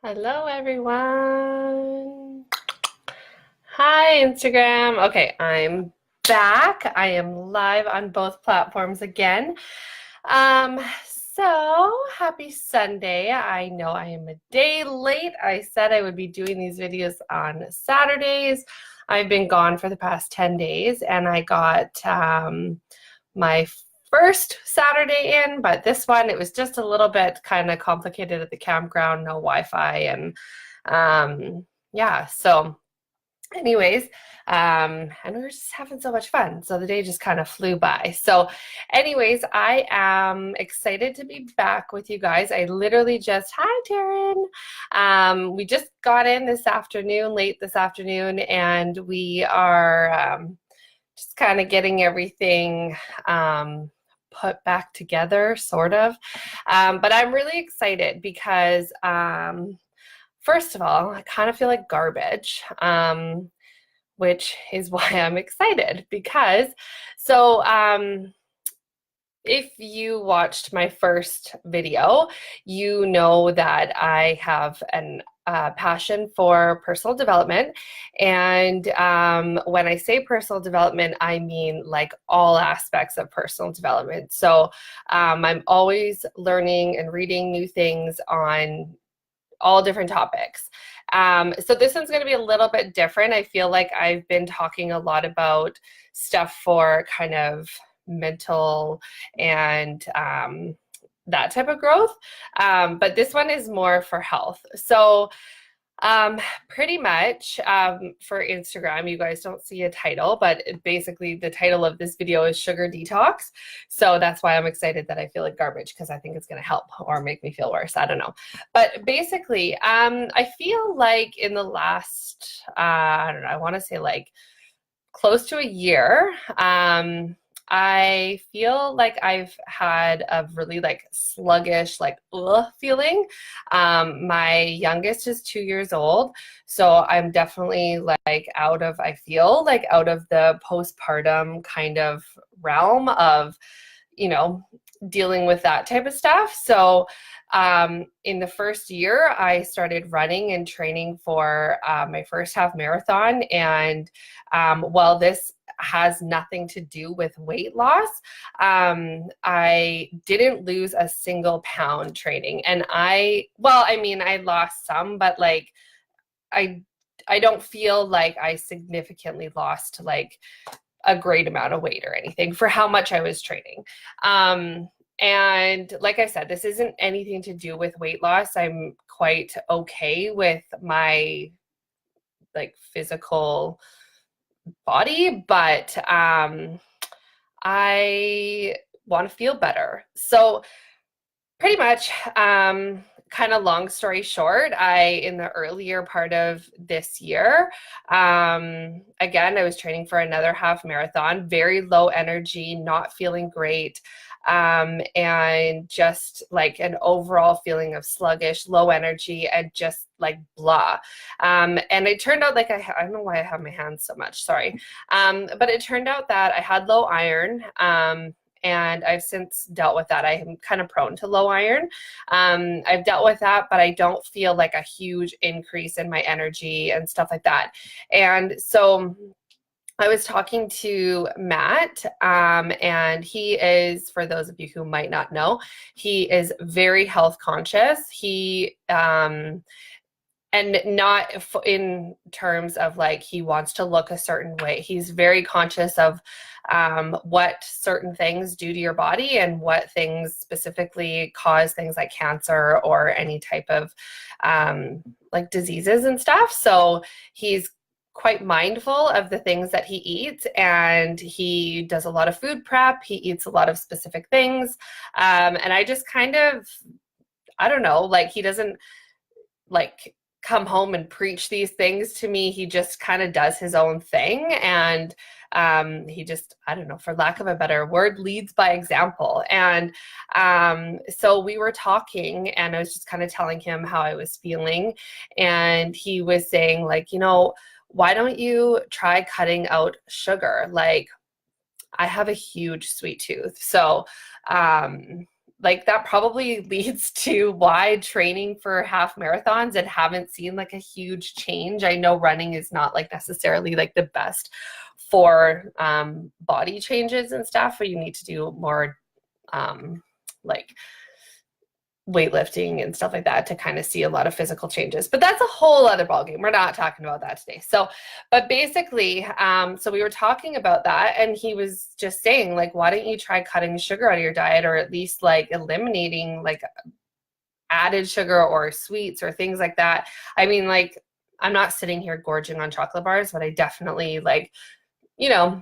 Hello, everyone. Hi, Instagram. Okay, I'm back. I am live on both platforms again. Um, Happy Sunday. I know I am a day late. I said I would be doing these videos on Saturdays. I've been gone for the past 10 days and I got my first Saturday in, but this one, it was just a little bit kind of complicated at the campground, no Wi-Fi, and yeah, so anyways, and we were just having so much fun. So the day just kind of flew by. So, anyways, I am excited to be back with you guys. I literally just, hi, Taryn. We just got in this afternoon, late this afternoon, and we are just kind of getting everything put back together, sort of. But I'm really excited because first of all, I kind of feel like garbage, which is why I'm excited because so if you watched my first video, you know that I have an passion for personal development. And when I say personal development, I mean like all aspects of personal development. So I'm always learning and reading new things on all different topics. So this one's going to be a little bit different. I feel like I've been talking a lot about stuff for kind of mental and that type of growth. But this one is more for health. So pretty much for Instagram, you guys don't see a title, but basically the title of this video is Sugar Detox. So that's why I'm excited that I feel like garbage because I think it's going to help or make me feel worse. I don't know. But basically, I feel like in the last, I don't know, I want to say like close to a year, I feel like I've had a really like sluggish, like feeling. My youngest is 2 years old, so I'm definitely like I feel like out of the postpartum kind of realm of, you know, dealing with that type of stuff. So in the first year, I started running and training for my first half marathon. And while this has nothing to do with weight loss, I didn't lose a single pound training. And I mean, I lost some, but like I I don't feel like I significantly lost like a great amount of weight or anything for how much I was training. And like I said, this isn't anything to do with weight loss. I'm quite okay with my like physical body, but I want to feel better. So pretty much, kind of long story short, in the earlier part of this year, again, I was training for another half marathon, very low energy, not feeling great, and just like an overall feeling of sluggish, low energy, and just like blah. And it turned out like I don't know why I have my hands so much, sorry. But it turned out that I had low iron. And I've since dealt with that. I am kind of prone to low iron. I've dealt with that, but I don't feel like a huge increase in my energy and stuff like that. And so I was talking to Matt, and he is, for those of you who might not know, he is very health conscious. And not in terms of like he wants to look a certain way. He's very conscious of what certain things do to your body and what things specifically cause things like cancer or any type of like diseases and stuff. So he's quite mindful of the things that he eats, and he does a lot of food prep. He eats a lot of specific things. And I just kind of, I don't know, like he doesn't like come home and preach these things to me. He just kind of does his own thing. And he just, I don't know, for lack of a better word, leads by example. And so we were talking and I was just kind of telling him how I was feeling. And he was saying like, you know, why don't you try cutting out sugar? Like I have a huge sweet tooth. So, like that probably leads to why training for half marathons and haven't seen like a huge change. I know running is not like necessarily like the best for body changes and stuff, but you need to do more like weightlifting and stuff like that to kind of see a lot of physical changes. But that's a whole other ballgame. We're not talking about that today. So, but basically, so we were talking about that, and he was just saying, like, why don't you try cutting sugar out of your diet, or at least like eliminating like added sugar or sweets or things like that. I mean, like, I'm not sitting here gorging on chocolate bars, but I definitely like, you know,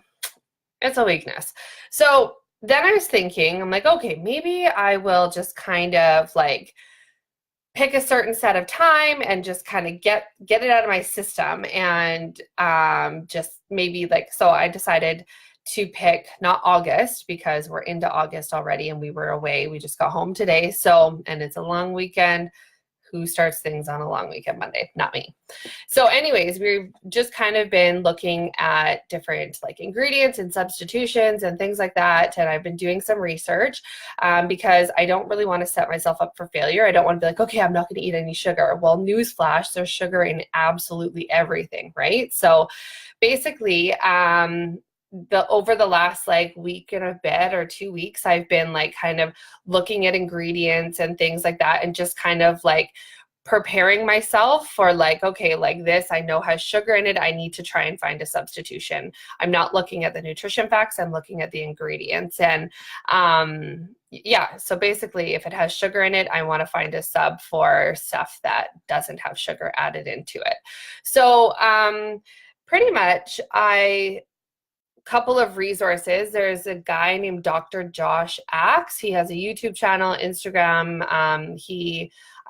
it's a weakness. So then I was thinking, I'm like, okay, maybe I will just kind of like pick a certain set of time and just kind of get it out of my system, and just maybe like, so I decided to pick not August, because we're into August already and we were away. We just got home today. So, and it's a long weekend. Who starts things on a long weekend Monday? Not me. So anyways, we've just kind of been looking at different like ingredients and substitutions and things like that. And I've been doing some research because I don't really want to set myself up for failure. I don't want to be like, okay, I'm not going to eat any sugar. Well, newsflash, there's sugar in absolutely everything, right? So basically, over the last like week and a bit or 2 weeks, I've been like kind of looking at ingredients and things like that, and just kind of like preparing myself for like, okay, like this I know has sugar in it. I need to try and find a substitution. I'm not looking at the nutrition facts, I'm looking at the ingredients. And yeah, so basically if it has sugar in it, I want to find a sub for stuff that doesn't have sugar added into it. So pretty much couple of resources. There's a guy named Dr. Josh Axe. He has a YouTube channel, Instagram.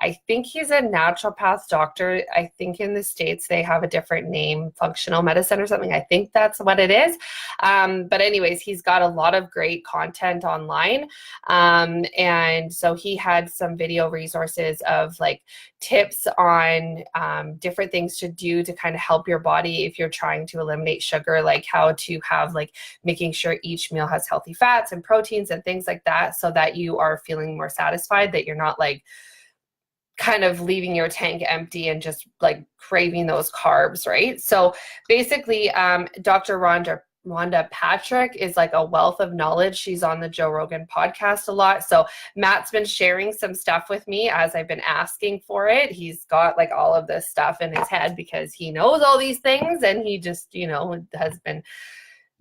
I think he's a naturopath doctor. I think in the States they have a different name, functional medicine or something. I think that's what it is. But anyways, he's got a lot of great content online. And so he had some video resources of like tips on different things to do to kind of help your body if you're trying to eliminate sugar, like how to have like making sure each meal has healthy fats and proteins and things like that, so that you are feeling more satisfied, that you're not like kind of leaving your tank empty and just like craving those carbs, right? So basically, Dr. Rhonda Patrick is like a wealth of knowledge. She's on the Joe Rogan podcast a lot. So Matt's been sharing some stuff with me as I've been asking for it. He's got like all of this stuff in his head because he knows all these things, and he just, you know, has been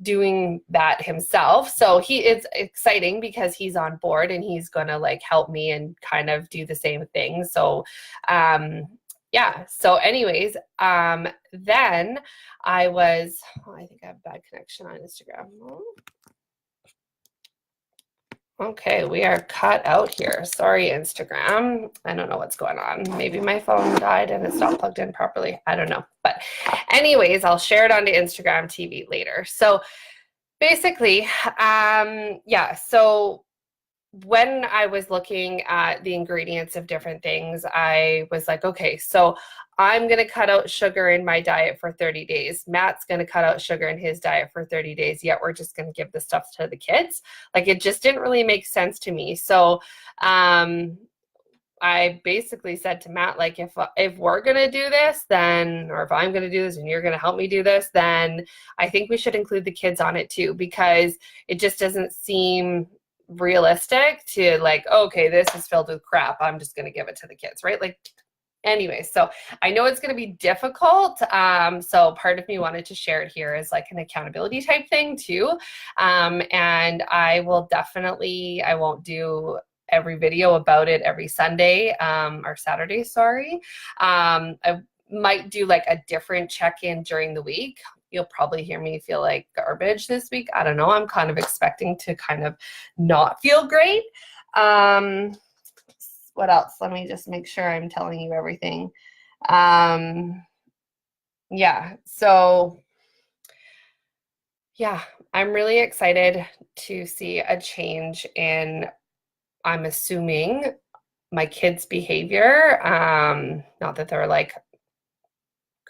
doing that himself. So it's exciting because he's on board and he's going to like help me and kind of do the same thing. So yeah, so anyways, then I think I have bad connection on Instagram. Okay, we are cut out here. Sorry, Instagram. I don't know what's going on. Maybe my phone died and it's not plugged in properly. I don't know. But anyways, I'll share it onto Instagram TV later. So basically, yeah, so when I was looking at the ingredients of different things, I was like, okay, so I'm going to cut out sugar in my diet for 30 days. Matt's going to cut out sugar in his diet for 30 days, yet we're just going to give the stuff to the kids. Like, it just didn't really make sense to me. So I basically said to Matt, like, if we're going to do this, then, or if I'm going to do this and you're going to help me do this, then I think we should include the kids on it too, because it just doesn't seem realistic to like, okay, this is filled with crap, I'm just going to give it to the kids, right? Like, anyway, so I know it's going to be difficult. So part of me wanted to share it here as like an accountability type thing too. And I will definitely, I won't do every video about it every Sunday or Saturday, sorry. I might do like a different check-in during the week. You'll probably hear me feel like garbage this week. I don't know. I'm kind of expecting to kind of not feel great. What else? Let me just make sure I'm telling you everything. Yeah, so yeah, I'm really excited to see a change in, I'm assuming, my kids' behavior. Not that they're like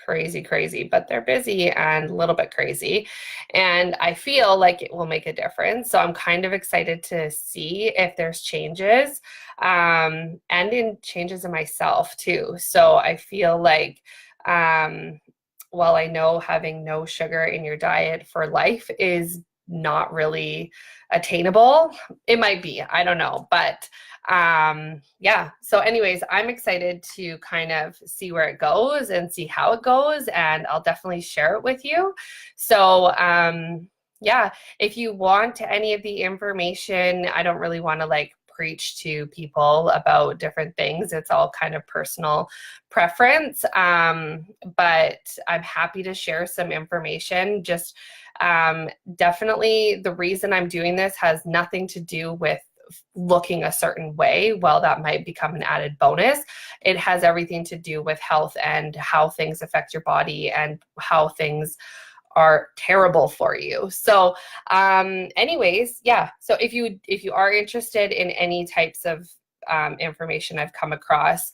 crazy, but they're busy and a little bit crazy. And I feel like it will make a difference. So I'm kind of excited to see if there's changes, and in changes in myself too. So I feel like, while I know having no sugar in your diet for life is not really attainable, it might be, I don't know, but yeah. So anyways, I'm excited to kind of see where it goes and see how it goes, and I'll definitely share it with you. So yeah, if you want any of the information, I don't really want to like preach to people about different things. It's all kind of personal preference. But I'm happy to share some information. Just definitely the reason I'm doing this has nothing to do with looking a certain way. Well, that might become an added bonus. It has everything to do with health and how things affect your body and how things are terrible for you. So anyways, yeah. So if you are interested in any types of information I've come across,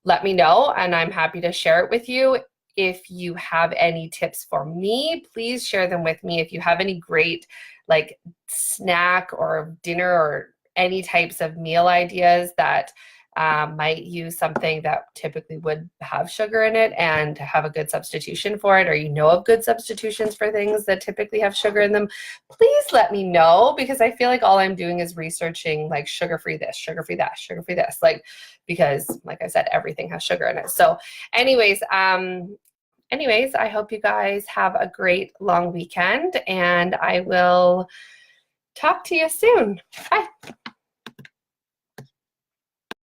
let me know and I'm happy to share it with you. If you have any tips for me, please share them with me. If you have any great like snack or dinner or any types of meal ideas that might use something that typically would have sugar in it and have a good substitution for it, or you know of good substitutions for things that typically have sugar in them, please let me know, because I feel like all I'm doing is researching like sugar-free this, sugar-free that, sugar-free this, like, because like I said, everything has sugar in it. So anyways, I hope you guys have a great long weekend, and I will talk to you soon. Bye.